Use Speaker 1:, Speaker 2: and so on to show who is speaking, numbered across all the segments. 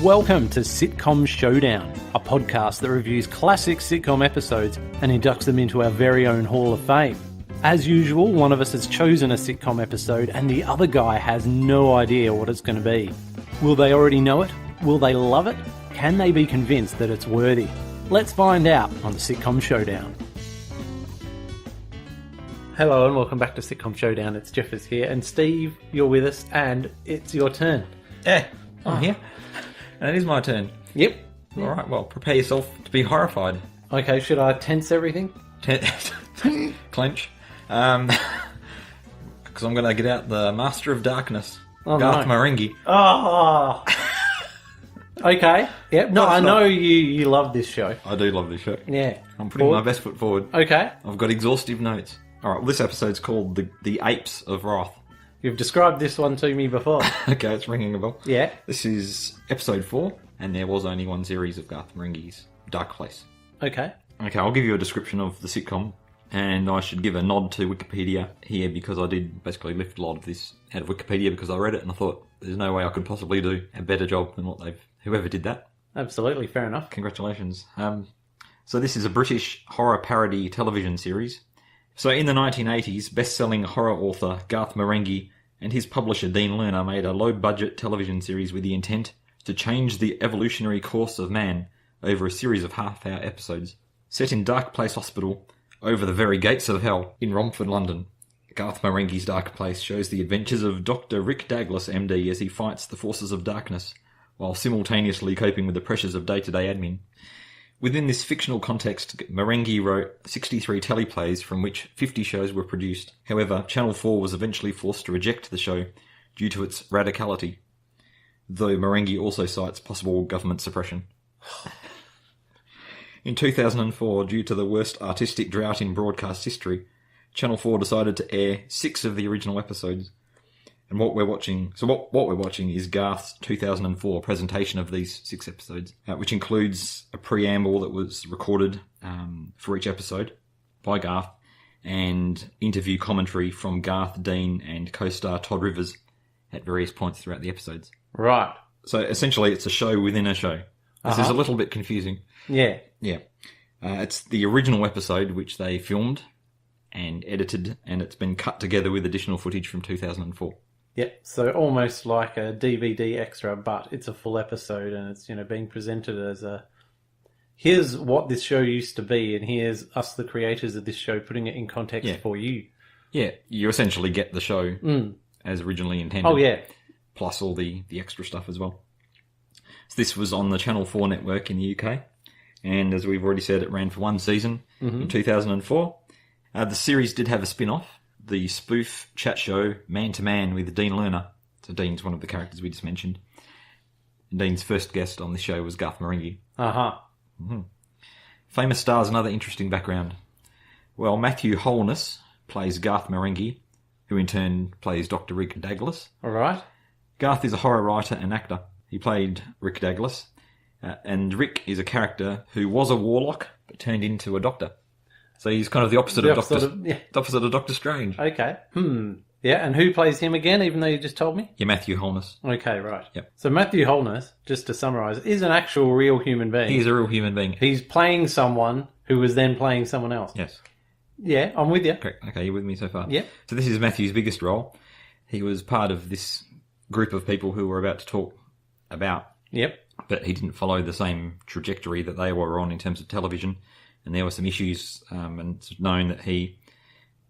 Speaker 1: Welcome to Sitcom Showdown, a podcast that reviews classic sitcom episodes and inducts them into our very own Hall of Fame. As usual, one of us has chosen a sitcom episode and the other guy has no idea what it's going to be. Will they already know it? Will they love it? Can they be convinced that it's worthy? Let's find out on Sitcom Showdown. Hello and welcome back to Sitcom Showdown. It's Jeffers here and Steve, you're with us and it's your turn.
Speaker 2: Yeah, I'm here. And it is my turn.
Speaker 1: Yep.
Speaker 2: All right, well, prepare yourself to be horrified.
Speaker 1: Okay, should I tense everything?
Speaker 2: Clench. Because I'm going to get out the Master of Darkness, Garth Marenghi.
Speaker 1: Oh! Okay. Yep. No, I know you love this show.
Speaker 2: I do love this show.
Speaker 1: Yeah.
Speaker 2: I'm putting my best foot forward.
Speaker 1: Okay.
Speaker 2: I've got exhaustive notes. All right, well, this episode's called the Apes of Wrath.
Speaker 1: You've described this one to me before.
Speaker 2: Okay, it's ringing a bell.
Speaker 1: Yeah.
Speaker 2: This is episode 4, and there was only one series of Garth Marenghi's Darkplace.
Speaker 1: Okay.
Speaker 2: Okay, I'll give you a description of the sitcom, and I should give a nod to Wikipedia here because I did basically lift a lot of this out of Wikipedia because I read it and I thought there's no way I could possibly do a better job than whoever did that.
Speaker 1: Absolutely, fair enough.
Speaker 2: Congratulations. So this is a British horror parody television series. So in the 1980s, best-selling horror author Garth Marenghi and his publisher Dean Lerner made a low-budget television series with the intent to change the evolutionary course of man over a series of half-hour episodes. Set in Darkplace Hospital, over the very gates of hell, in Romford, London, Garth Marenghi's Darkplace shows the adventures of Dr. Rick Douglas, MD, as he fights the forces of darkness, while simultaneously coping with the pressures of day-to-day admin. Within this fictional context, Marenghi wrote 63 teleplays from which 50 shows were produced. However, Channel 4 was eventually forced to reject the show due to its radicality, though Marenghi also cites possible government suppression. In 2004, due to the worst artistic drought in broadcast history, Channel 4 decided to air 6 of the original episodes. And what we're watching is Garth's 2004 presentation of these 6 episodes, which includes a preamble that was recorded for each episode by Garth, and interview commentary from Garth, Dean, and co-star Todd Rivers at various points throughout the episodes.
Speaker 1: Right.
Speaker 2: So essentially, it's a show within a show. This is a little bit confusing.
Speaker 1: Yeah.
Speaker 2: Yeah. It's the original episode which they filmed and edited, and it's been cut together with additional footage from 2004.
Speaker 1: Yep, so almost like a DVD extra, but it's a full episode and it's, being presented as here's what this show used to be and here's us, the creators of this show, putting it in context for you. Yeah,
Speaker 2: you essentially get the show as originally intended.
Speaker 1: Oh, yeah.
Speaker 2: Plus all the extra stuff as well. So this was on the Channel 4 network in the UK, and as we've already said, it ran for 1 season in 2004. The series did have a spin-off, the spoof chat show Man to Man with Dean Lerner. So Dean's one of the characters we just mentioned. And Dean's first guest on this show was Garth Marenghi.
Speaker 1: Uh-huh.
Speaker 2: Mm-hmm. Famous stars and other interesting background. Well, Matthew Holness plays Garth Marenghi, who in turn plays Dr. Rick Douglas.
Speaker 1: All right.
Speaker 2: Garth is a horror writer and actor. He played Rick Douglas. And Rick is a character who was a warlock, but turned into a doctor. So he's kind of the opposite of Doctor Strange.
Speaker 1: Okay. Yeah, and who plays him again, even though you just told me?
Speaker 2: Yeah, Matthew Holness.
Speaker 1: Okay, right.
Speaker 2: Yep.
Speaker 1: So Matthew Holness, just to summarise, is an actual real human being.
Speaker 2: He is a real human being.
Speaker 1: He's playing someone who was then playing someone else.
Speaker 2: Yes.
Speaker 1: Yeah, I'm with you.
Speaker 2: Correct. Okay, you're with me so far.
Speaker 1: Yeah.
Speaker 2: So this is Matthew's biggest role. He was part of this group of people who we're about to talk about.
Speaker 1: Yep.
Speaker 2: But he didn't follow the same trajectory that they were on in terms of television. And there were some issues, and it's known that he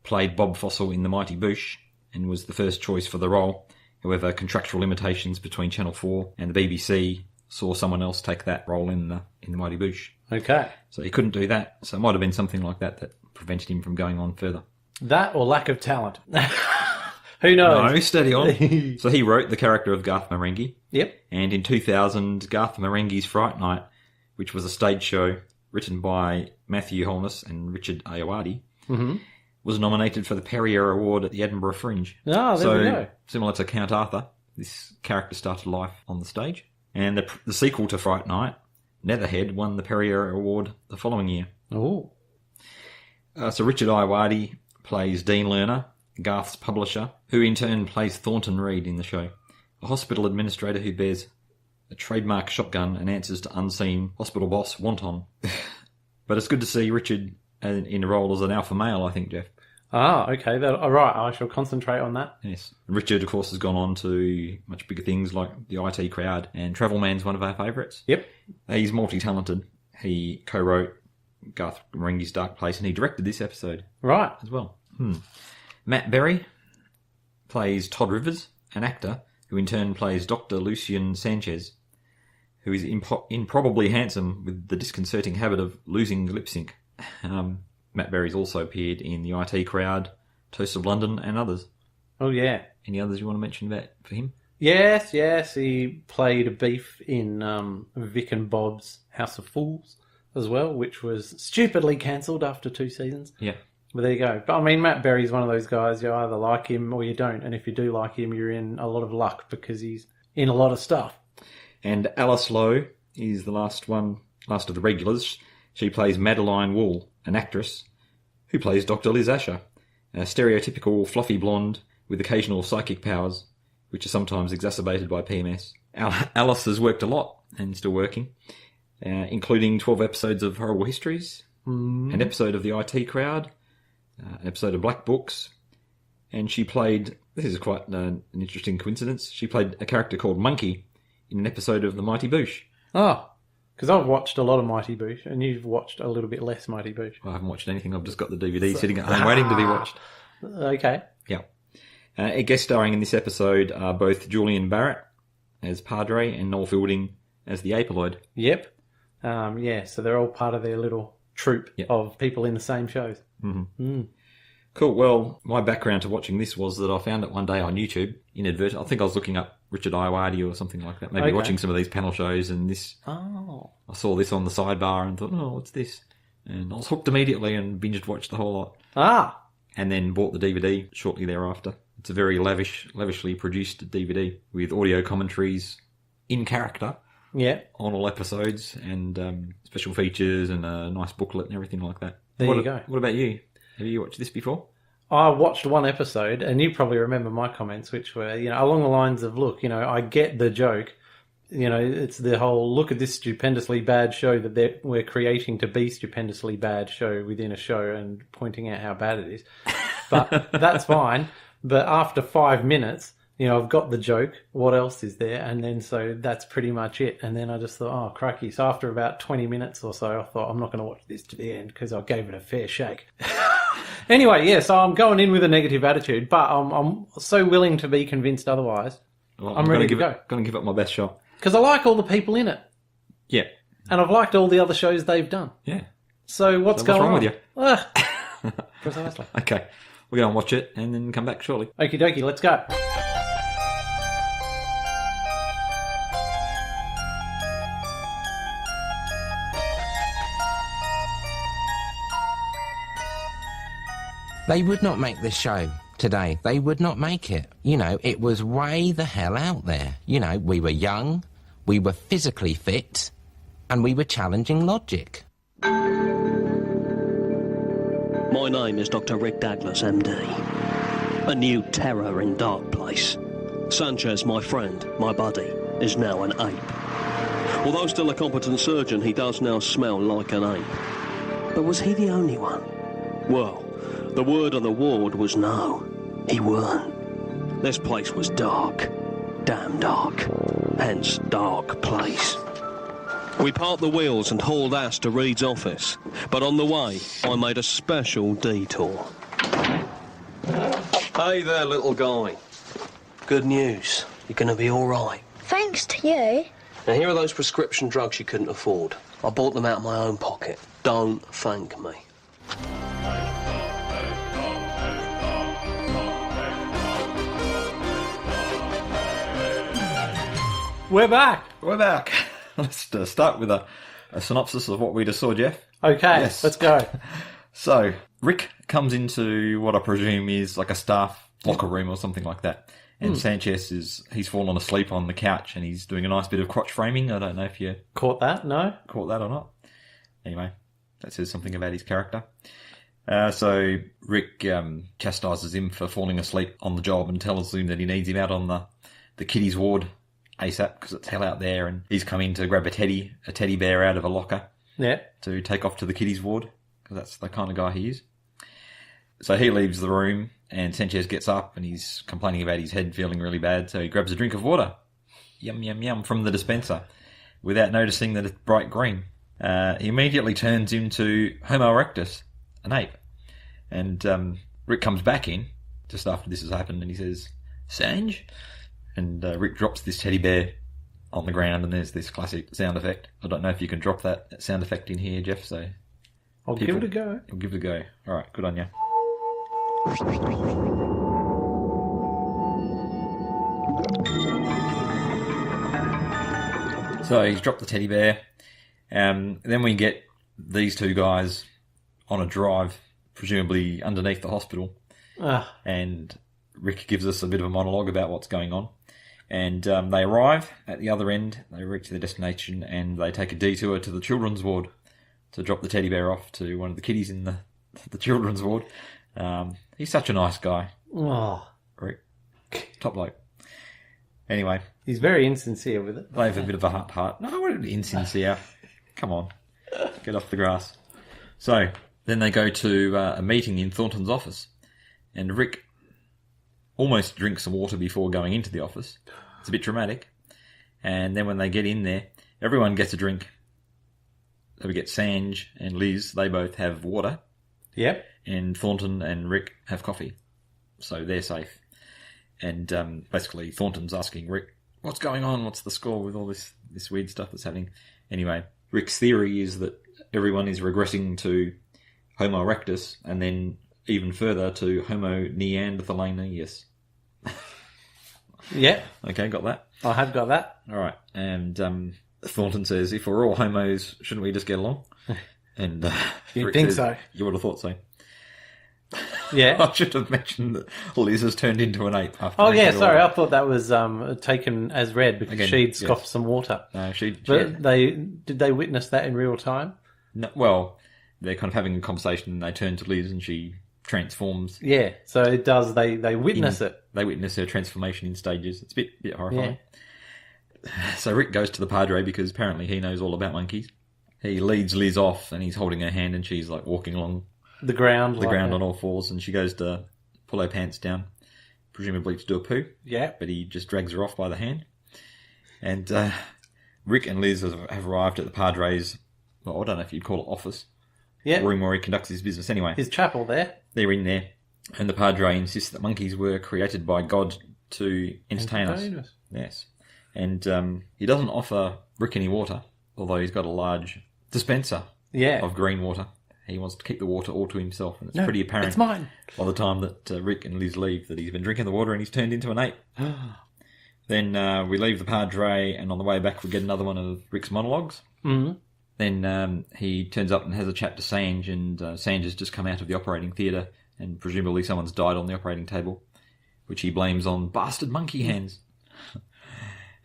Speaker 2: played Bob Fossell in The Mighty Boosh and was the first choice for the role. However, contractual limitations between Channel 4 and the BBC saw someone else take that role in the Mighty Boosh.
Speaker 1: Okay. So
Speaker 2: he couldn't do that. So it might have been something like that prevented him from going on further.
Speaker 1: That or lack of talent. Who knows?
Speaker 2: No, steady on. So he wrote the character of Garth Marenghi.
Speaker 1: Yep.
Speaker 2: And in 2000, Garth Marenghi's Fright Night, which was a stage show written by Matthew Holness and Richard Ayoade, was nominated for the Perrier Award at the Edinburgh Fringe.
Speaker 1: Oh, there we go.
Speaker 2: Similar to Count Arthur, this character started life on the stage. And the sequel to Fright Night, Netherhead, won the Perrier Award the following year.
Speaker 1: Oh.
Speaker 2: So Richard Ayoade plays Dean Lerner, Garth's publisher, who in turn plays Thornton Reed in the show, a hospital administrator who bears a trademark shotgun and answers to unseen hospital boss Wonton. But it's good to see Richard in a role as an alpha male, I think, Jeff.
Speaker 1: Ah, okay. All right, I shall concentrate on that.
Speaker 2: Yes. Richard, of course, has gone on to much bigger things like the IT Crowd, and Travel Man's one of our favourites.
Speaker 1: Yep.
Speaker 2: He's multi-talented. He co-wrote Garth Marenghi's Darkplace, and he directed this episode.
Speaker 1: Right.
Speaker 2: As well. Matt Berry plays Todd Rivers, an actor who in turn plays Dr. Lucien Sanchez, who is improbably handsome with the disconcerting habit of losing lip sync. Matt Berry's also appeared in the IT Crowd, Toast of London, and others.
Speaker 1: Oh, yeah.
Speaker 2: Any others you want to mention about for him?
Speaker 1: Yes. He played a beef in Vic and Bob's House of Fools as well, which was stupidly cancelled after 2 seasons.
Speaker 2: Yeah.
Speaker 1: But there you go. But I mean, Matt Berry's one of those guys, you either like him or you don't. And if you do like him, you're in a lot of luck because he's in a lot of stuff.
Speaker 2: And Alice Lowe is the last of the regulars. She plays Madeline Wool, an actress who plays Dr. Liz Asher, a stereotypical fluffy blonde with occasional psychic powers, which are sometimes exacerbated by PMS. Alice has worked a lot and still working, including 12 episodes of Horrible Histories, an episode of the IT Crowd, an episode of Black Books, and she played, this is quite an interesting coincidence, she played a character called Monkey in an episode of The Mighty Boosh.
Speaker 1: Oh, because I've watched a lot of Mighty Boosh, and you've watched a little bit less Mighty Boosh.
Speaker 2: Well, I haven't watched anything, I've just got the DVD sitting at home waiting to be watched.
Speaker 1: Okay.
Speaker 2: Yeah. Guest starring in this episode are both Julian Barrett as Padre and Noel Fielding as the Apoloid.
Speaker 1: Yep. So they're all part of their little troupe of people in the same shows.
Speaker 2: Cool. Well, my background to watching this was that I found it one day on YouTube, inadvertent. I think I was looking up Richard Ayoade or something like that, maybe watching some of these panel shows, and this. Oh. I saw this on the sidebar and thought, oh, what's this? And I was hooked immediately and watched the whole lot.
Speaker 1: Ah.
Speaker 2: And then bought the DVD shortly thereafter. It's a very lavishly produced DVD with audio commentaries in character.
Speaker 1: Yeah.
Speaker 2: On all episodes and special features and a nice booklet and everything like that.
Speaker 1: There you go.
Speaker 2: What about you? Have you watched this before?
Speaker 1: I watched one episode, and you probably remember my comments, which were, along the lines of, look, I get the joke. It's the whole, look at this stupendously bad show that we're creating to be stupendously bad show within a show and pointing out how bad it is. But that's fine. But after 5 minutes, I've got the joke. What else is there? And then so that's pretty much it. And then I just thought, oh, crikey. So after about 20 minutes or so, I thought, I'm not going to watch this to the end because I gave it a fair shake. Anyway, yeah, so I'm going in with a negative attitude, but I'm so willing to be convinced otherwise.
Speaker 2: Well,
Speaker 1: I'm ready to go.
Speaker 2: Going to give it my best shot.
Speaker 1: Because I like all the people in it.
Speaker 2: Yeah.
Speaker 1: And I've liked all the other shows they've done.
Speaker 2: Yeah.
Speaker 1: So what's going
Speaker 2: wrong
Speaker 1: on?
Speaker 2: with you?
Speaker 1: Precisely.
Speaker 2: Okay. We'll go and watch it and then come back shortly.
Speaker 1: Okie dokie, let's go.
Speaker 3: They would not make this show today. They would not make it. It was way the hell out there. We were young, we were physically fit, and we were challenging logic.
Speaker 4: My name is Dr. Rick Douglas, MD. A new terror in Darkplace. Sanchez, my friend, my buddy, is now an ape. Although still a competent surgeon, he does now smell like an ape. But was he the only one? Well, the word on the ward was no, he weren't. This place was dark. Damn dark. Hence, Dark Place. We parked the wheels and hauled ass to Reed's office. But on the way, I made a special detour. Hey there, little guy. Good news. You're going to be all right.
Speaker 5: Thanks to you.
Speaker 4: Now, here are those prescription drugs you couldn't afford. I bought them out of my own pocket. Don't thank me.
Speaker 1: We're back.
Speaker 2: Let's start with a synopsis of what we just saw, Jeff.
Speaker 1: Okay,
Speaker 2: yes.
Speaker 1: Let's go.
Speaker 2: So, Rick comes into what I presume is like a staff locker room or something like that. And Sanchez he's fallen asleep on the couch and he's doing a nice bit of crotch framing. I don't know if you
Speaker 1: caught that or
Speaker 2: not. Anyway, that says something about his character. So Rick chastises him for falling asleep on the job and tells him that he needs him out on the kiddies ward ASAP because it's hell out there, and he's come in to grab a teddy bear out of a locker to take off to the kiddies ward, because that's the kind of guy he is. So he leaves the room, and Sanchez gets up, and he's complaining about his head feeling really bad, so he grabs a drink of water, yum, yum, yum, from the dispenser, without noticing that it's bright green. He immediately turns into Homo erectus, an ape. And Rick comes back in, just after this has happened, and he says, Sanj? And Rick drops this teddy bear on the ground, and there's this classic sound effect. I don't know if you can drop that sound effect in here, Jeff, so...
Speaker 1: I'll give it a go.
Speaker 2: I'll give it a go. All right, good on you. So he's dropped the teddy bear. Then we get these two guys on a drive, presumably underneath the hospital. And Rick gives us a bit of a monologue about what's going on. And they arrive at the other end. They reach their destination, and they take a detour to the children's ward to drop the teddy bear off to one of the kiddies in the children's ward. He's such a nice guy.
Speaker 1: Oh.
Speaker 2: Rick. Top bloke. Anyway.
Speaker 1: He's very insincere with it.
Speaker 2: They have a bit of a heart. No, what an insincere. Come on. Get off the grass. So, then they go to a meeting in Thornton's office. And Rick almost drinks some water before going into the office. It's a bit dramatic. And then when they get in there, everyone gets a drink. So we get Sanj and Liz. They both have water.
Speaker 1: Yep.
Speaker 2: And Thornton and Rick have coffee. So they're safe. And basically Thornton's asking Rick, what's going on? What's the score with all this weird stuff that's happening? Anyway, Rick's theory is that everyone is regressing to Homo erectus, and then even further to Homo neanderthalensis.
Speaker 1: Yeah.
Speaker 2: Okay, got that?
Speaker 1: I have got that.
Speaker 2: All right. And Thornton says, if we're all homos, shouldn't we just get along? And
Speaker 1: You'd
Speaker 2: Rick
Speaker 1: think
Speaker 2: says,
Speaker 1: so.
Speaker 2: You would have thought so.
Speaker 1: Yeah.
Speaker 2: I should have mentioned that Liz has turned into an ape. After
Speaker 1: Oh, yeah, sorry. I thought that was taken as read because
Speaker 2: Again,
Speaker 1: she'd
Speaker 2: yes.
Speaker 1: scoffed some water.
Speaker 2: No,
Speaker 1: But did they witness that in real time?
Speaker 2: No, well, they're kind of having a conversation, and they turn to Liz, and she transforms.
Speaker 1: Yeah, so it does. They witness it.
Speaker 2: They witness her transformation in stages. It's a bit horrifying. Yeah. So Rick goes to the Padre because apparently he knows all about monkeys. He leads Liz off, and he's holding her hand, and she's like walking along
Speaker 1: the ground
Speaker 2: on all fours, and she goes to pull her pants down, presumably to do a poo.
Speaker 1: Yeah.
Speaker 2: But he just drags her off by the hand. And Rick and Liz have arrived at the Padre's, well, I don't know if you'd call it office.
Speaker 1: Yeah.
Speaker 2: Room where he conducts his business anyway.
Speaker 1: His chapel there.
Speaker 2: They're in there, and the Padre insists that monkeys were created by God to entertain us. Yes. And he doesn't offer Rick any water, although he's got a large dispenser of green water. He wants to keep the water all to himself, and it's pretty apparent
Speaker 1: it's mine.
Speaker 2: by the time that Rick and Liz leave that he's been drinking the water and he's turned into an ape. Then we leave the Padre, and on the way back we get another one of Rick's monologues.
Speaker 1: Mm-hmm.
Speaker 2: Then he turns up and has a chat to Sanj, and Sanj has just come out of the operating theatre, and presumably someone's died on the operating table, which he blames on bastard monkey hands.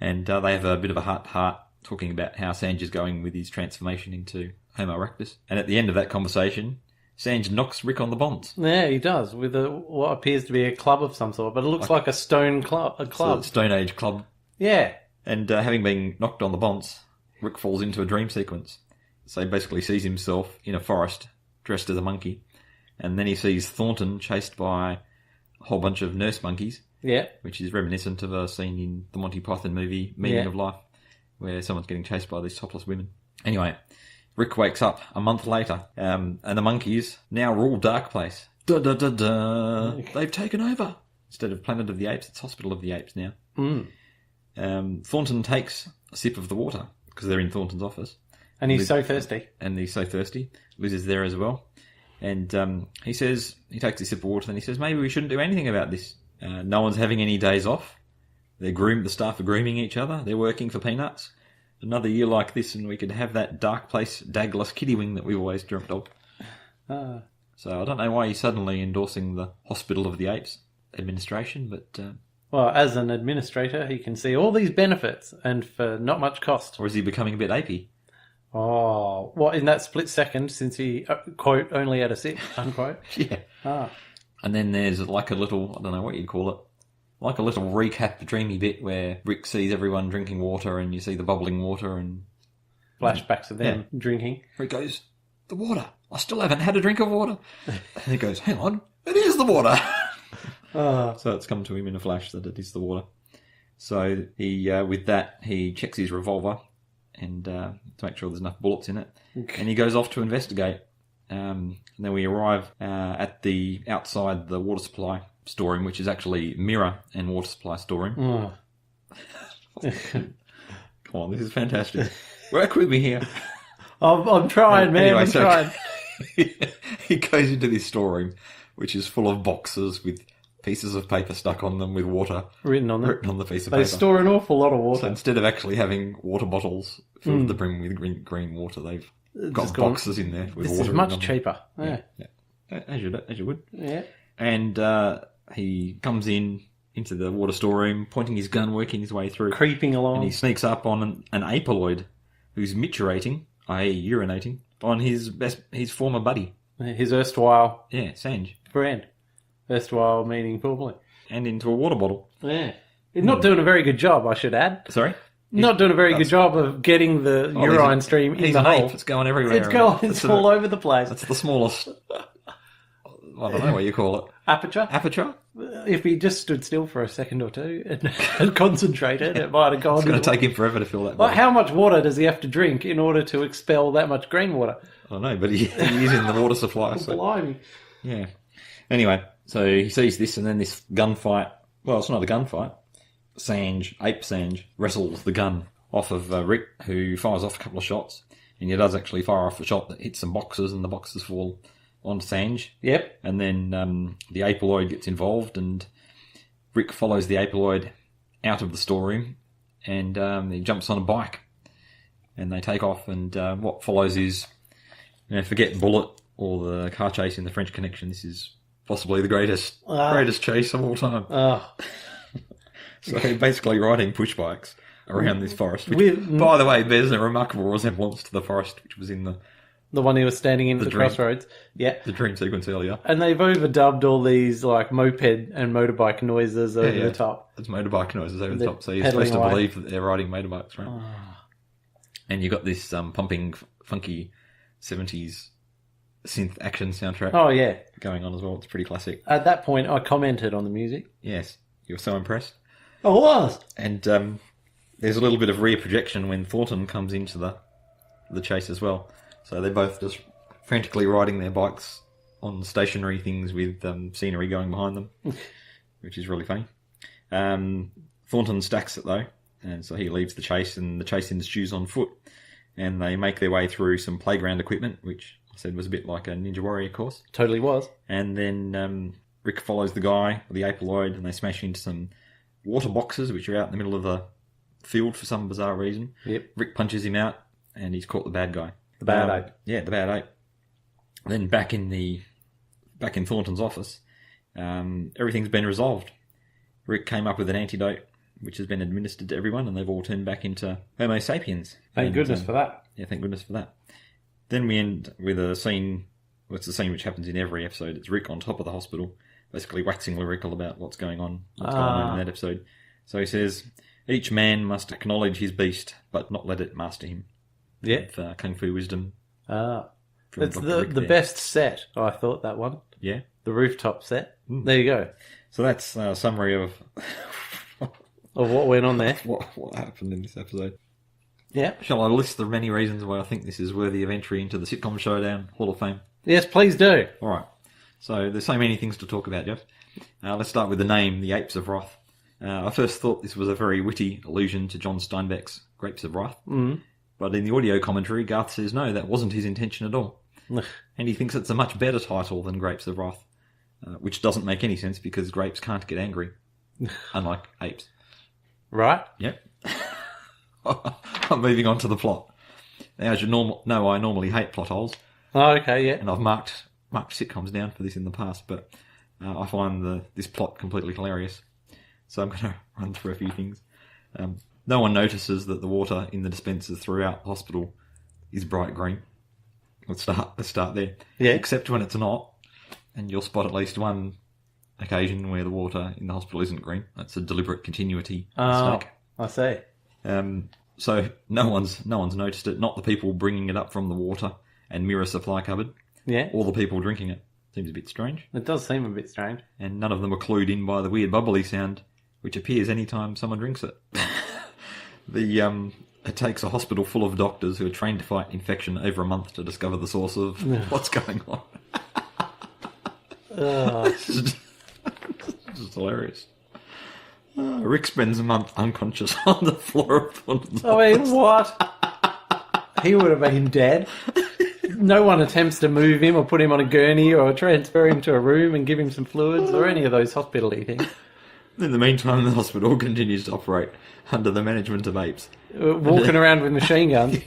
Speaker 2: And they have a bit of a heart-to-heart talking about how Sanj is going with his transformation into Homo erectus. And at the end of that conversation, Sanj knocks Rick on the bonds.
Speaker 1: Yeah, he does, with what appears to be a club of some sort, but it looks like a stone club. A club.
Speaker 2: Stone Age club.
Speaker 1: Yeah.
Speaker 2: And having been knocked on the bonds, Rick falls into a dream sequence. So he basically sees himself in a forest, dressed as a monkey. And then he sees Thornton chased by a whole bunch of nurse monkeys.
Speaker 1: Yeah.
Speaker 2: Which is reminiscent of a scene in the Monty Python movie, Meaning of Life, where someone's getting chased by these topless women. Anyway, Rick wakes up a month later, and the monkeys now rule Darkplace. Da-da-da-da! They've taken over! Instead of Planet of the Apes, it's Hospital of the Apes now. Thornton takes a sip of the water, because they're in Thornton's office.
Speaker 1: And he's so thirsty.
Speaker 2: Liz is there as well. And he says, he takes a sip of water, and he says, maybe we shouldn't do anything about this. No one's having any days off. The staff are grooming each other. They're working for peanuts. Another year like this, and we could have that Darkplace Dagless kiddie wing that we've always dreamt of. So I don't know why he's suddenly endorsing the Hospital of the Apes administration, but...
Speaker 1: well, as an administrator, he can see all these benefits, and for not much cost.
Speaker 2: Or is he becoming a bit apey?
Speaker 1: Oh, what, in that split second, since he, quote, only had a sip, unquote?
Speaker 2: Yeah. And then there's like a little, I don't know what you'd call it, like a little recap, dreamy bit where Rick sees everyone drinking water and you see the bubbling water and...
Speaker 1: Flashbacks of them drinking.
Speaker 2: Rick goes, the water. I still haven't had a drink of water. And he goes, hang on, it is the water. So it's come to him in a flash that it is the water. So he, with that, he checks his revolver and to make sure there's enough bullets in it. And he goes off to investigate. And then we arrive at the outside the water supply storeroom, which is actually mirror and water supply storeroom. Come on, this is fantastic. Work with me here.
Speaker 1: I'm trying, man.
Speaker 2: Anyway,
Speaker 1: I'm trying.
Speaker 2: He goes into this storeroom, which is full of boxes with pieces of paper stuck on them with water
Speaker 1: Written on
Speaker 2: the piece of
Speaker 1: They
Speaker 2: paper.
Speaker 1: store an awful lot of water.
Speaker 2: So instead of actually having water bottles filled to the brim with green water, they've got boxes in there with
Speaker 1: this
Speaker 2: water.
Speaker 1: is much cheaper. Yeah.
Speaker 2: As you would.
Speaker 1: Yeah.
Speaker 2: And he comes into the water storeroom, pointing his gun, working his way through.
Speaker 1: Creeping along.
Speaker 2: And he sneaks up on an apoloid who's miturating, i.e. urinating, on his former buddy.
Speaker 1: His erstwhile
Speaker 2: Sanj.
Speaker 1: friend. Erstwhile meaning formerly.
Speaker 2: And into a water bottle.
Speaker 1: Yeah. He's not doing a very good job, I should add.
Speaker 2: Sorry?
Speaker 1: Not doing a very good job of getting the urine stream in the hole.
Speaker 2: It's going everywhere.
Speaker 1: It's all over the place.
Speaker 2: That's the smallest... I don't know what you call it.
Speaker 1: Aperture?
Speaker 2: Aperture?
Speaker 1: If he just stood still for a second or two and concentrated, it might have gone...
Speaker 2: It's going to take him forever to fill that
Speaker 1: Well,
Speaker 2: bottle.
Speaker 1: how much water does he have to drink in order to expel that much green water?
Speaker 2: I don't know, but he is in the water supply. So.
Speaker 1: Blimey.
Speaker 2: Yeah. Anyway, so he sees this and then this gunfight. Well, it's not a gunfight. Ape Sanj, wrestles the gun off of Rick, who fires off a couple of shots. And he does actually fire off a shot that hits some boxes, and the boxes fall onto Sanj.
Speaker 1: Yep.
Speaker 2: And then the apoloid gets involved, and Rick follows the apoloid out of the storeroom, and he jumps on a bike. And they take off, and what follows is, forget Bullet or the car chase in the French Connection. This is possibly the greatest chase of all time. So basically riding push bikes around this forest. Which, by the way, bears a remarkable resemblance to the forest which was in
Speaker 1: the one he was standing in at the crossroads. Yeah.
Speaker 2: The dream sequence earlier.
Speaker 1: And they've overdubbed all these like moped and motorbike noises over the top.
Speaker 2: It's motorbike noises over the top, so you're supposed to believe that they're riding motorbikes, right? And you got this pumping, funky 70s synth action soundtrack.
Speaker 1: Oh, yeah.
Speaker 2: Going on as well. It's pretty classic.
Speaker 1: At that point, I commented on the music.
Speaker 2: Yes. You were so impressed.
Speaker 1: I was.
Speaker 2: And there's a little bit of rear projection when Thornton comes into the chase as well. So they're both just frantically riding their bikes on stationary things with scenery going behind them, which is really funny. Thornton stacks it though, and so he leaves the chase, and the chase ensues on foot. And they make their way through some playground equipment, which I said was a bit like a Ninja Warrior course.
Speaker 1: Totally was.
Speaker 2: And then Rick follows the guy, the apoloid, and they smash into some water boxes, which are out in the middle of the field for some bizarre reason.
Speaker 1: Yep.
Speaker 2: Rick punches him out, and he's caught the bad guy.
Speaker 1: The bad ape.
Speaker 2: Yeah, the bad ape. Then back in Thornton's office, everything's been resolved. Rick came up with an antidote, which has been administered to everyone, and they've all turned back into Homo sapiens.
Speaker 1: Thank goodness for that.
Speaker 2: Yeah, thank goodness for that. Then we end with a scene. Well, it's the scene which happens in every episode. It's Rick on top of the hospital, basically waxing lyrical about what's going on in that episode. So he says, each man must acknowledge his beast, but not let it master him.
Speaker 1: Yeah.
Speaker 2: With, Kung Fu Wisdom.
Speaker 1: It's the best set, I thought, that one.
Speaker 2: Yeah.
Speaker 1: The rooftop set. There you go.
Speaker 2: So that's a summary of
Speaker 1: what went on there.
Speaker 2: What happened in this episode.
Speaker 1: Yeah.
Speaker 2: Shall I list the many reasons why I think this is worthy of entry into the Sitcom Showdown Hall of Fame?
Speaker 1: Yes, please do.
Speaker 2: All right. So there's so many things to talk about, Jeff. Let's start with the name, the Apes of Wrath. I first thought this was a very witty allusion to John Steinbeck's Grapes of Wrath. But in the audio commentary, Garth says no, that wasn't his intention at all. And he thinks it's a much better title than Grapes of Wrath, which doesn't make any sense because grapes can't get angry, unlike apes.
Speaker 1: Right?
Speaker 2: Yep. I'm moving on to the plot. Now, as you know, I normally hate plot holes.
Speaker 1: Oh, okay, yeah.
Speaker 2: And I've marked sitcoms down for this in the past, but I find this plot completely hilarious. So I'm going to run through a few things. No one notices that the water in the dispensers throughout the hospital is bright green. Let's start there.
Speaker 1: Yeah.
Speaker 2: Except when it's not, and you'll spot at least one occasion where the water in the hospital isn't green. That's a deliberate continuity mistake.
Speaker 1: I see.
Speaker 2: So no one's noticed it. Not the people bringing it up from the water and mirror supply cupboard.
Speaker 1: Yeah.
Speaker 2: Or the people drinking it. Seems a bit strange.
Speaker 1: It does seem a bit strange.
Speaker 2: And none of them were clued in by the weird bubbly sound, which appears any time someone drinks it. It takes a hospital full of doctors who are trained to fight infection over a month to discover the source of what's going on. It's just hilarious. Rick spends a month unconscious on the floor of Thornton's office.
Speaker 1: What? He would have been dead. No one attempts to move him or put him on a gurney or transfer him to a room and give him some fluids or any of those hospital-y things.
Speaker 2: In the meantime, the hospital continues to operate under the management of Apes.
Speaker 1: Walking around with machine guns.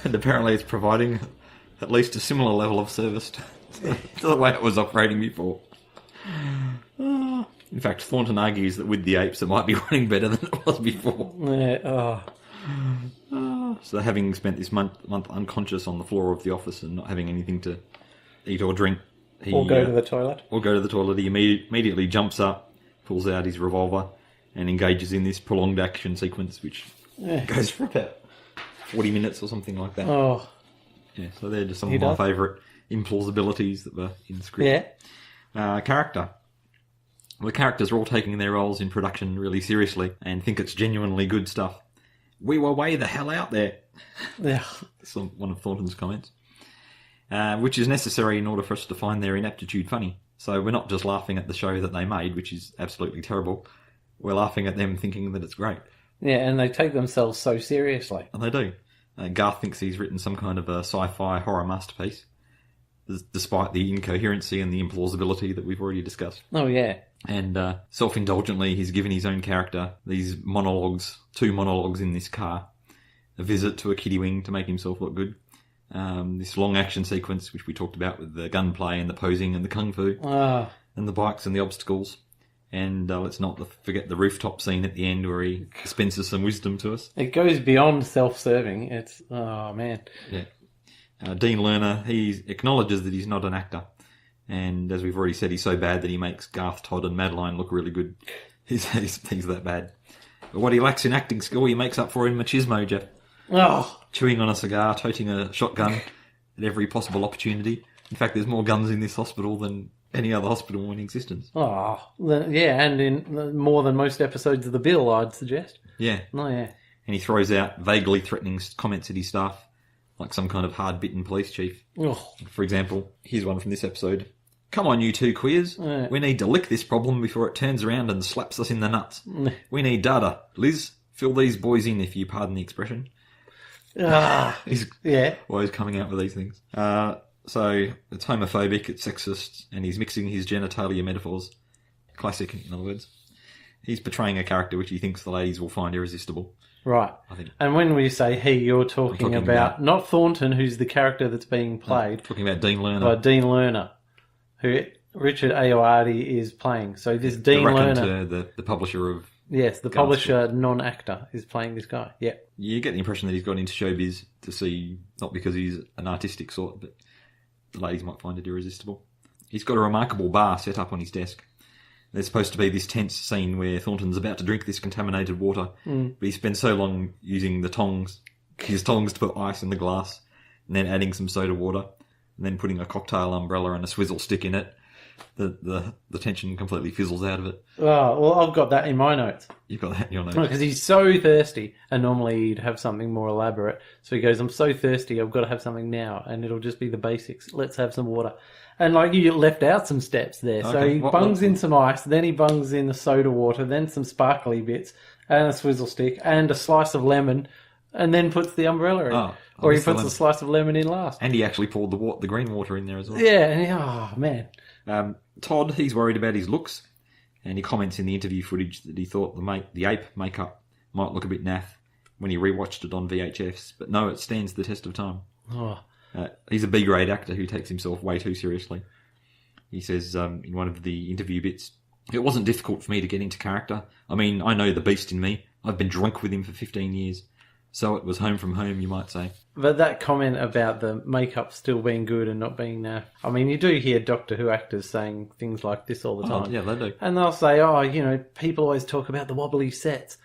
Speaker 2: And apparently it's providing at least a similar level of service to the way it was operating before. In fact, Thornton argues that with the Apes it might be running better than it was before.
Speaker 1: Yeah,
Speaker 2: So having spent this month unconscious on the floor of the office and not having anything to eat or drink...
Speaker 1: Or go to the toilet.
Speaker 2: He immediately jumps up, pulls out his revolver, and engages in this prolonged action sequence, which goes for about 40 minutes or something like that.
Speaker 1: Oh.
Speaker 2: Yeah, so they're just some of my favourite implausibilities that were in the script.
Speaker 1: Yeah.
Speaker 2: Character. The characters are all taking their roles in production really seriously and think it's genuinely good stuff. We were way the hell out there.
Speaker 1: Yeah.
Speaker 2: One of Thornton's comments. Which is necessary in order for us to find their ineptitude funny. So we're not just laughing at the show that they made, which is absolutely terrible. We're laughing at them thinking that it's great.
Speaker 1: Yeah, and they take themselves so seriously.
Speaker 2: And they do. Garth thinks he's written some kind of a sci-fi horror masterpiece, despite the incoherency and the implausibility that we've already discussed.
Speaker 1: Oh, yeah.
Speaker 2: And self-indulgently, he's given his own character these two monologues in this car, a visit to a kiddie wing to make himself look good, this long action sequence, which we talked about with the gunplay and the posing and the kung fu, and the bikes and the obstacles. And let's not forget the rooftop scene at the end where he dispenses some wisdom to us.
Speaker 1: It goes beyond self-serving. It's, oh, man.
Speaker 2: Yeah. Dean Lerner, he acknowledges that he's not an actor. And as we've already said, he's so bad that he makes Garth, Todd and Madeline look really good. He's that bad. But what he lacks in acting skill, he makes up for in machismo, Jeff.
Speaker 1: Oh.
Speaker 2: Chewing on a cigar, toting a shotgun at every possible opportunity. In fact, there's more guns in this hospital than any other hospital in existence.
Speaker 1: Oh, yeah, and in more than most episodes of The Bill, I'd suggest.
Speaker 2: Yeah.
Speaker 1: Oh, yeah.
Speaker 2: And he throws out vaguely threatening comments at his staff, like some kind of hard-bitten police chief.
Speaker 1: Oh.
Speaker 2: For example, here's one from this episode. Come on, you two queers. We need to lick this problem before it turns around and slaps us in the nuts. We need data. Liz, fill these boys in, if you pardon the expression. He's always coming out with these things. So it's homophobic, it's sexist, and he's mixing his genitalia metaphors. Classic, in other words. He's portraying a character which he thinks the ladies will find irresistible.
Speaker 1: Right.
Speaker 2: I think.
Speaker 1: And when we say he, you're talking about not Thornton, who's the character that's being played.
Speaker 2: Talking about Dean Lerner.
Speaker 1: By Dean Lerner, who Richard Ayoade is playing. So this Dean Lerner...
Speaker 2: The publisher of...
Speaker 1: Yes, the publisher, non-actor, is playing this guy. Yeah.
Speaker 2: You get the impression that he's got into showbiz to see, not because he's an artistic sort, but the ladies might find it irresistible. He's got a remarkable bar set up on his desk. There's supposed to be this tense scene where Thornton's about to drink this contaminated water, but he spends so long using his tongs to put ice in the glass, and then adding some soda water, and then putting a cocktail umbrella and a swizzle stick in it. The tension completely fizzles out of it.
Speaker 1: Oh, well, I've got that in my notes.
Speaker 2: You've got that in your notes.
Speaker 1: Because he's so thirsty, and normally he'd have something more elaborate. So he goes, I'm so thirsty, I've got to have something now, and it'll just be the basics. Let's have some water. And like you left out some steps there. Okay. So he bungs in some ice, then he bungs in the soda water, then some sparkly bits, and a swizzle stick, and a slice of lemon, and then puts the umbrella in. Or he puts a slice of lemon in last.
Speaker 2: And he actually poured the green water in there as well.
Speaker 1: Yeah, and oh, man.
Speaker 2: Todd, he's worried about his looks, and he comments in the interview footage that he thought the ape makeup might look a bit naff when he rewatched it on VHS, but no, it stands the test of time.
Speaker 1: Oh.
Speaker 2: He's a B-grade actor who takes himself way too seriously. He says in one of the interview bits, it wasn't difficult for me to get into character. I mean, I know the beast in me. I've been drunk with him for 15 years. So it was home from home, you might say.
Speaker 1: But that comment about the makeup still being good and not being naff. I mean, you do hear Doctor Who actors saying things like this all the time.
Speaker 2: Oh, yeah, they do.
Speaker 1: And they'll say, oh, you know, people always talk about the wobbly sets.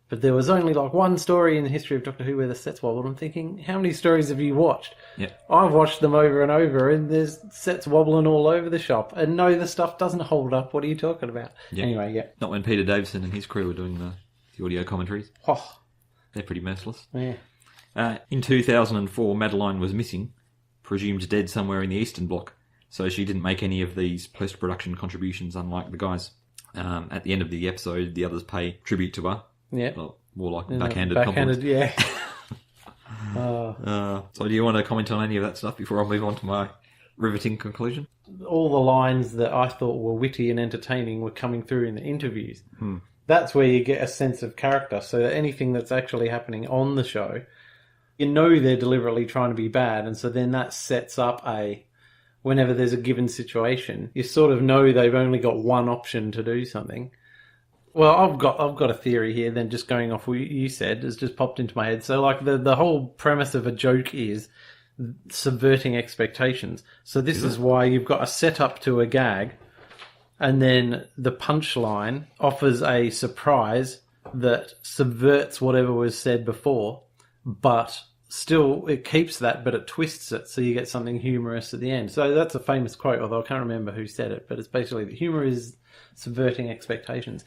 Speaker 1: But there was only like one story in the history of Doctor Who where the sets wobbled. I'm thinking, how many stories have you watched?
Speaker 2: Yeah.
Speaker 1: I've watched them over and over, and there's sets wobbling all over the shop. And no, the stuff doesn't hold up. What are you talking about?
Speaker 2: Yeah.
Speaker 1: Anyway, yeah.
Speaker 2: Not when Peter Davison and his crew were doing the audio commentaries.
Speaker 1: Oh,
Speaker 2: They're pretty merciless.
Speaker 1: yeah.
Speaker 2: In 2004, Madeline was missing, presumed dead somewhere in the Eastern Bloc, so she didn't make any of these post-production contributions, unlike the guys. At the end of the episode, the others pay tribute to her.
Speaker 1: Yeah.
Speaker 2: Well, more like backhanded compliments.
Speaker 1: Yeah.
Speaker 2: So do you want to comment on any of that stuff before I move on to my riveting conclusion?
Speaker 1: All the lines that I thought were witty and entertaining were coming through in the interviews. That's where you get a sense of character, so that anything that's actually happening on the show, you know they're deliberately trying to be bad, and so then that sets up whenever there's a given situation, you sort of know they've only got one option to do something. Well, I've got a theory here, then just going off what you said, has just popped into my head. So like the whole premise of a joke is subverting expectations. So this is why you've got a setup to a gag, and then the punchline offers a surprise that subverts whatever was said before, but still it keeps that, but it twists it, so you get something humorous at the end. So that's a famous quote, although I can't remember who said it, but it's basically the humour is subverting expectations.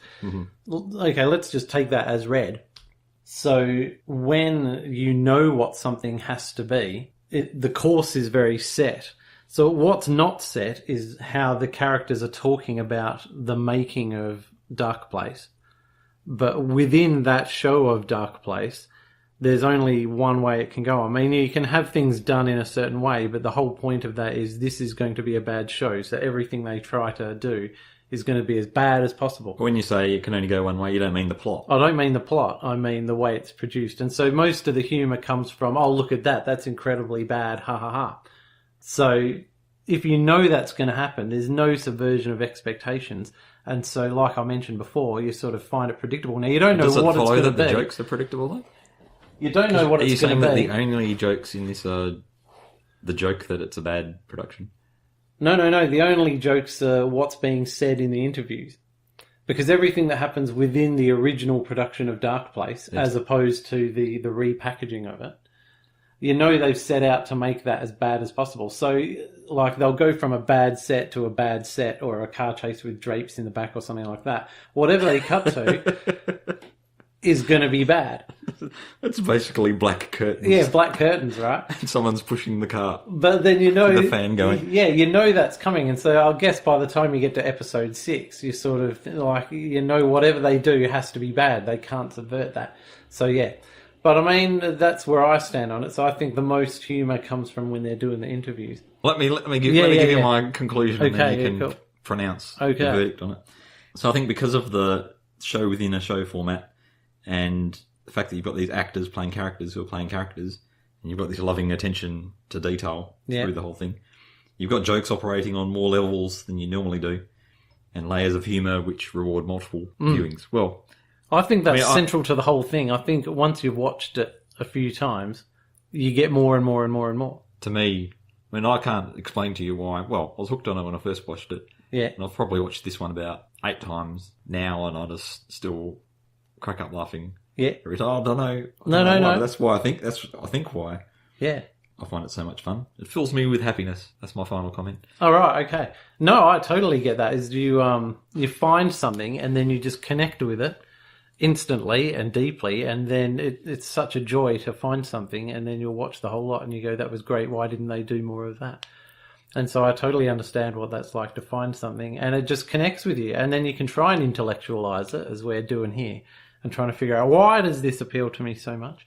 Speaker 1: Okay, let's just take that as read. So when you know what something has to be, the course is very set. So what's not set is how the characters are talking about the making of Darkplace. But within that show of Darkplace, there's only one way it can go. I mean, you can have things done in a certain way, but the whole point of that is this is going to be a bad show. So everything they try to do is going to be as bad as possible.
Speaker 2: When you say it can only go one way, you don't mean the plot.
Speaker 1: I don't mean the plot. I mean the way it's produced. And so most of the humour comes from, oh, look at that. That's incredibly bad. Ha, ha, ha. So if you know that's going to happen, there's no subversion of expectations. And so, like I mentioned before, you sort of find it predictable. Now, you don't know what it's going to be. Does it follow that
Speaker 2: the jokes are predictable, though?
Speaker 1: You don't know what it's going to be.
Speaker 2: Are you saying that the only jokes in this are the joke that it's a bad production?
Speaker 1: No. The only jokes are what's being said in the interviews. Because everything that happens within the original production of Darkplace, as opposed to the repackaging of it, you know they've set out to make that as bad as possible. So, like, they'll go from a bad set to a bad set, or a car chase with drapes in the back or something like that. Whatever they cut to is going to be bad.
Speaker 2: It's basically black curtains.
Speaker 1: Yeah, black curtains, right?
Speaker 2: Someone's pushing the car.
Speaker 1: But then you know...
Speaker 2: the fan going.
Speaker 1: Yeah, you know that's coming. And so I guess by the time you get to episode 6, you sort of, like, you know whatever they do has to be bad. They can't subvert that. So, yeah. But, I mean, that's where I stand on it. So I think the most humour comes from when they're doing the interviews.
Speaker 2: Let me give you my conclusion, and then you can pronounce the verdict on it. So I think because of the show within a show format, and the fact that you've got these actors playing characters who are playing characters, and you've got this loving attention to detail through the whole thing, you've got jokes operating on more levels than you normally do, and layers of humour which reward multiple viewings. Well,
Speaker 1: I think that's central to the whole thing. I think once you've watched it a few times, you get more and more and more and more.
Speaker 2: To me, I mean, I can't explain to you why. Well, I was hooked on it when I first watched it.
Speaker 1: Yeah.
Speaker 2: And I've probably watched this one about 8 times now, and I just still crack up laughing.
Speaker 1: Yeah.
Speaker 2: Every time. I don't know.
Speaker 1: No.
Speaker 2: That's why I think why.
Speaker 1: Yeah.
Speaker 2: I find it so much fun. It fills me with happiness. That's my final comment.
Speaker 1: All right. Okay. No, I totally get that. Is you find something and then you just connect with it instantly and deeply, and then it's such a joy to find something, and then you'll watch the whole lot and you go, that was great. Why didn't they do more of that? And so I totally understand what that's like to find something, and it just connects with you. And then you can try and intellectualize it, as we're doing here, and trying to figure out, why does this appeal to me so much?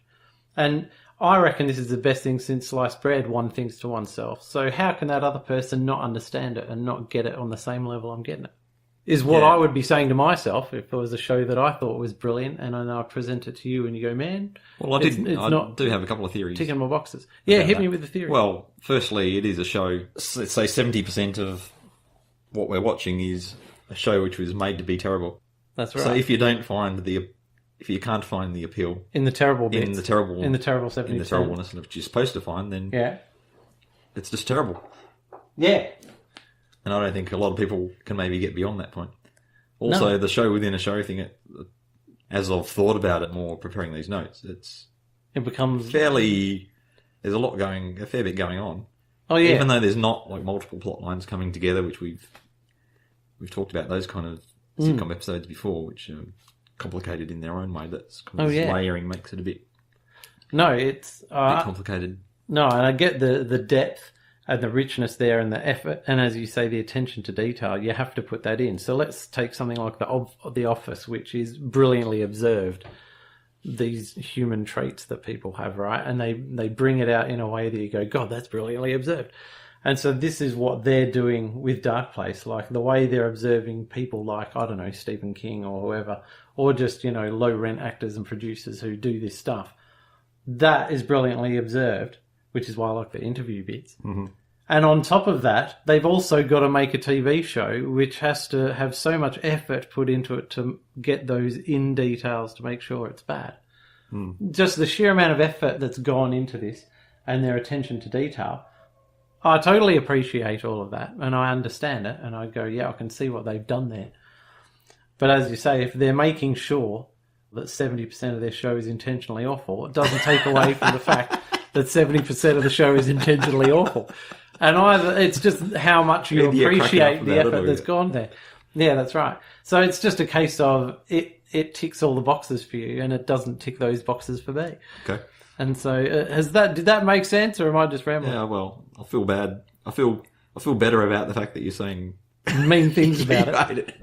Speaker 1: And I reckon this is the best thing since sliced bread, one thinks to oneself. So how can that other person not understand it and not get it on the same level I'm getting it? Is what I would be saying to myself if it was a show that I thought was brilliant, and I present it to you and you go, man...
Speaker 2: Well, I do have a couple of theories.
Speaker 1: Ticking my boxes. Yeah, hit me with the theory.
Speaker 2: Well, firstly, it is a show... Let's say 70% of what we're watching is a show which was made to be terrible.
Speaker 1: That's right.
Speaker 2: So if you don't find the if you can't find the appeal
Speaker 1: in the terrible bits,
Speaker 2: in the terrible
Speaker 1: 70%,
Speaker 2: in the terribleness of what you're supposed to find, then it's just terrible.
Speaker 1: Yeah.
Speaker 2: And I don't think a lot of people can maybe get beyond that point. Also, the show within a show thing, as I've thought about it more, preparing these notes,
Speaker 1: it becomes
Speaker 2: fairly. There's a fair bit going on.
Speaker 1: Oh yeah.
Speaker 2: Even though there's not like multiple plot lines coming together, which we've talked about those kind of sitcom episodes before, which are complicated in their own way. That's kind of layering makes it a bit.
Speaker 1: No, it's
Speaker 2: a bit complicated.
Speaker 1: No, and I get the depth and the richness there and the effort, and as you say, the attention to detail. You have to put that in. So let's take something like The Office, which is brilliantly observed. These human traits that people have, right? And they bring it out in a way that you go, God, that's brilliantly observed. And so this is what they're doing with Darkplace, like the way they're observing people like, I don't know, Stephen King or whoever, or just, low rent actors and producers who do this stuff. That is brilliantly observed, which is why I like the interview bits. Mm-hmm. And on top of that, they've also got to make a TV show which has to have so much effort put into it to get those in details to make sure it's bad. Mm. Just the sheer amount of effort that's gone into this and their attention to detail. I totally appreciate all of that and I understand it and I go, yeah, I can see what they've done there. But as you say, if they're making sure that 70% of their show is intentionally awful, it doesn't take away from the fact that 70% of the show is intentionally awful. And it's just how much you appreciate the effort that's gone there. Yeah, that's right. So it's just a case of it ticks all the boxes for you and it doesn't tick those boxes for me.
Speaker 2: Okay.
Speaker 1: And so did that make sense or am I just rambling?
Speaker 2: Yeah, well, I feel bad. I feel better about the fact that you're saying
Speaker 1: mean things about it.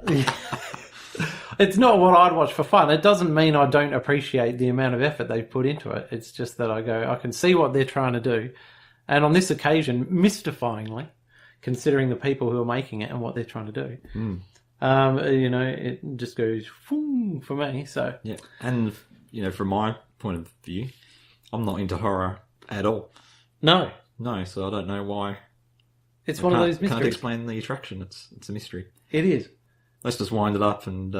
Speaker 1: It's not what I'd watch for fun. It doesn't mean I don't appreciate the amount of effort they've put into it. It's just that I can see what they're trying to do. And on this occasion, mystifyingly, considering the people who are making it and what they're trying to do, it just goes for me. So
Speaker 2: yeah, and from my point of view, I'm not into horror at all.
Speaker 1: No,
Speaker 2: so I don't know why.
Speaker 1: It's one of those mysteries.
Speaker 2: Can't explain the attraction. It's a mystery.
Speaker 1: It is.
Speaker 2: Let's just wind it up and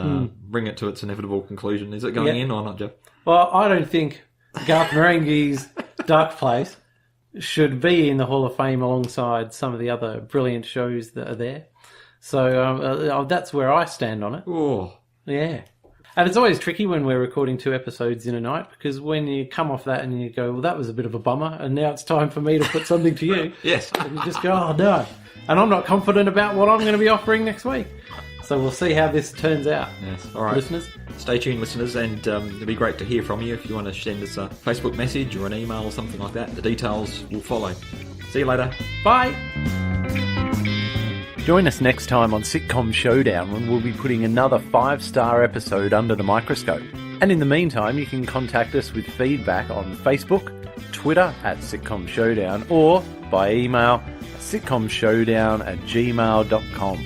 Speaker 2: bring it to its inevitable conclusion. Is it going in or not, Jeff?
Speaker 1: Well, I don't think Garth Marenghi's Darkplace should be in the Hall of Fame alongside some of the other brilliant shows that are there. So that's where I stand on it.
Speaker 2: Oh.
Speaker 1: Yeah. And it's always tricky when we're recording 2 episodes in a night because when you come off that and you go, well, that was a bit of a bummer and now it's time for me to put something to you.
Speaker 2: Yes.
Speaker 1: And you just go, oh, no. And I'm not confident about what I'm going to be offering next week. So we'll see how this turns out.
Speaker 2: Yes. All right.
Speaker 1: Listeners.
Speaker 2: Stay tuned, listeners, and it'll be great to hear from you if you want to send us a Facebook message or an email or something like that. The details will follow. See you later.
Speaker 1: Bye.
Speaker 5: Join us next time on Sitcom Showdown when we'll be putting another 5-star episode under the microscope. And in the meantime, you can contact us with feedback on Facebook, Twitter @Sitcom Showdown, or by email sitcomshowdown@gmail.com.